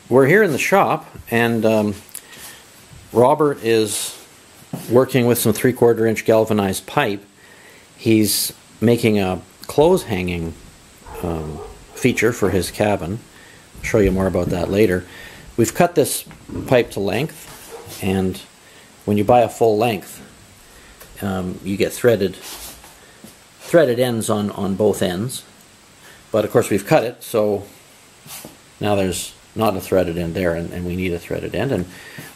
we're here in the shop, and Robert is working with some 3/4 inch galvanized pipe. He's making a clothes hanging feature for his cabin. I'll show you more about that later. We've cut this pipe to length, and when you buy a full length, you get threaded ends on both ends. But of course we've cut it, so now there's not a threaded end there, and we need a threaded end, and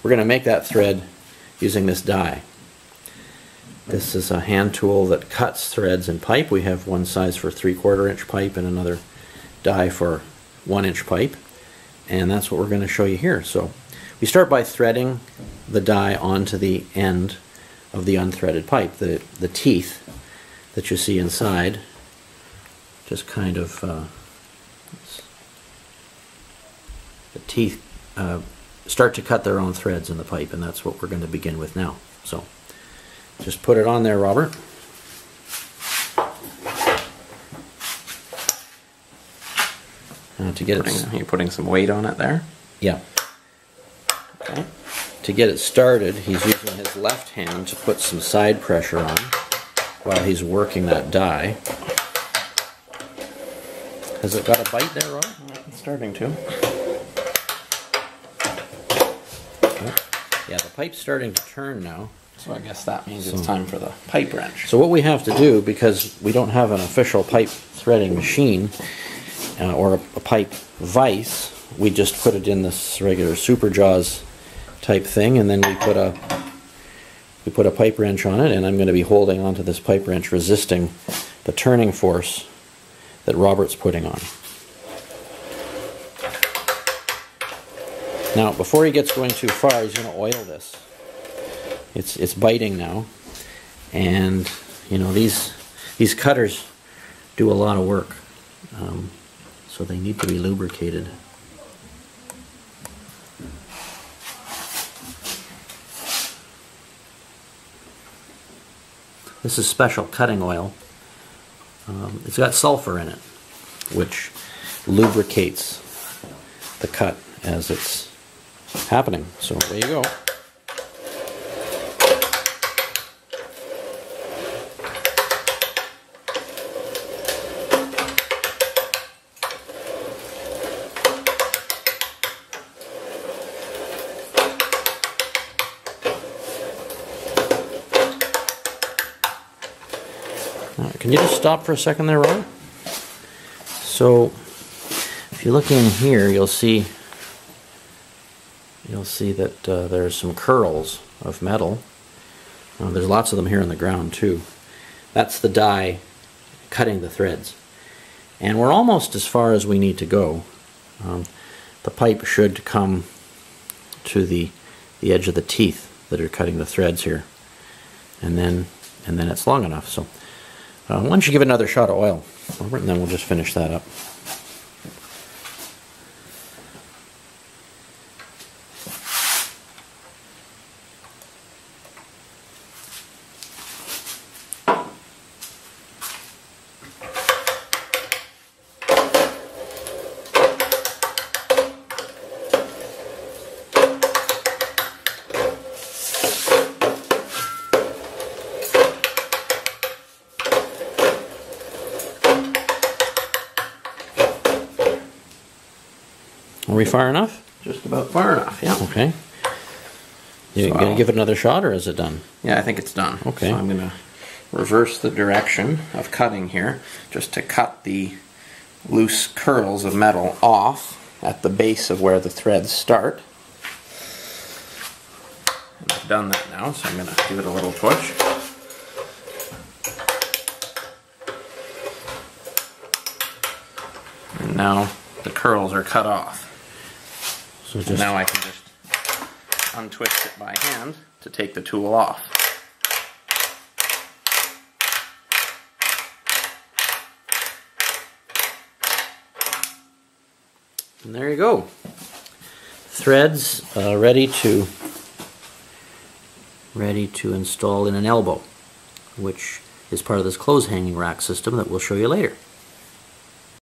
we're going to make that thread using this die. This is a hand tool that cuts threads in pipe. We have one size for 3/4 inch pipe and another die for 1 inch pipe, and that's what we're going to show you here. So we start by threading the die onto the end of the unthreaded pipe. The teeth that you see inside just kind of the teeth start to cut their own threads in the pipe, and that's what we're going to begin with now. So just put it on there, Robert. To get it, you're putting some weight on it there? Yeah. Okay. To get it started, he's using his left hand to put some side pressure on while he's working that die. Has it got a bite there, Robert? It's starting to. Yeah, the pipe's starting to turn now. So I guess that means it's time for the pipe wrench. So what we have to do, because we don't have an official pipe threading machine or a pipe vise, we just put it in this regular Super Jaws type thing, and then we put a pipe wrench on it, and I'm going to be holding onto this pipe wrench, resisting the turning force that Robert's putting on. Now, before he gets going too far, he's going to oil this. It's biting now, and you know these cutters do a lot of work, so they need to be lubricated. This is special cutting oil. It's got sulfur in it, which lubricates the cut as it's happening. So there you go. Can you just stop for a second there, Ron? So, if you look in here, you'll see that there's some curls of metal. There's lots of them here on the ground too. That's the die cutting the threads, and we're almost as far as we need to go. The pipe should come to the edge of the teeth that are cutting the threads here, and then it's long enough. So. Why don't you give it another shot of oil, Robert, and then we'll just finish that up. Are we far enough? Just about far enough, yeah. Okay. You going to give it another shot, or is it done? Yeah, I think it's done. Okay. So I'm going to reverse the direction of cutting here, just to cut the loose curls of metal off at the base of where the threads start. And I've done that now, so I'm going to give it a little push. And now the curls are cut off. So now I can just untwist it by hand to take the tool off. And there you go. Threads ready to install in an elbow, which is part of this clothes hanging rack system that we'll show you later.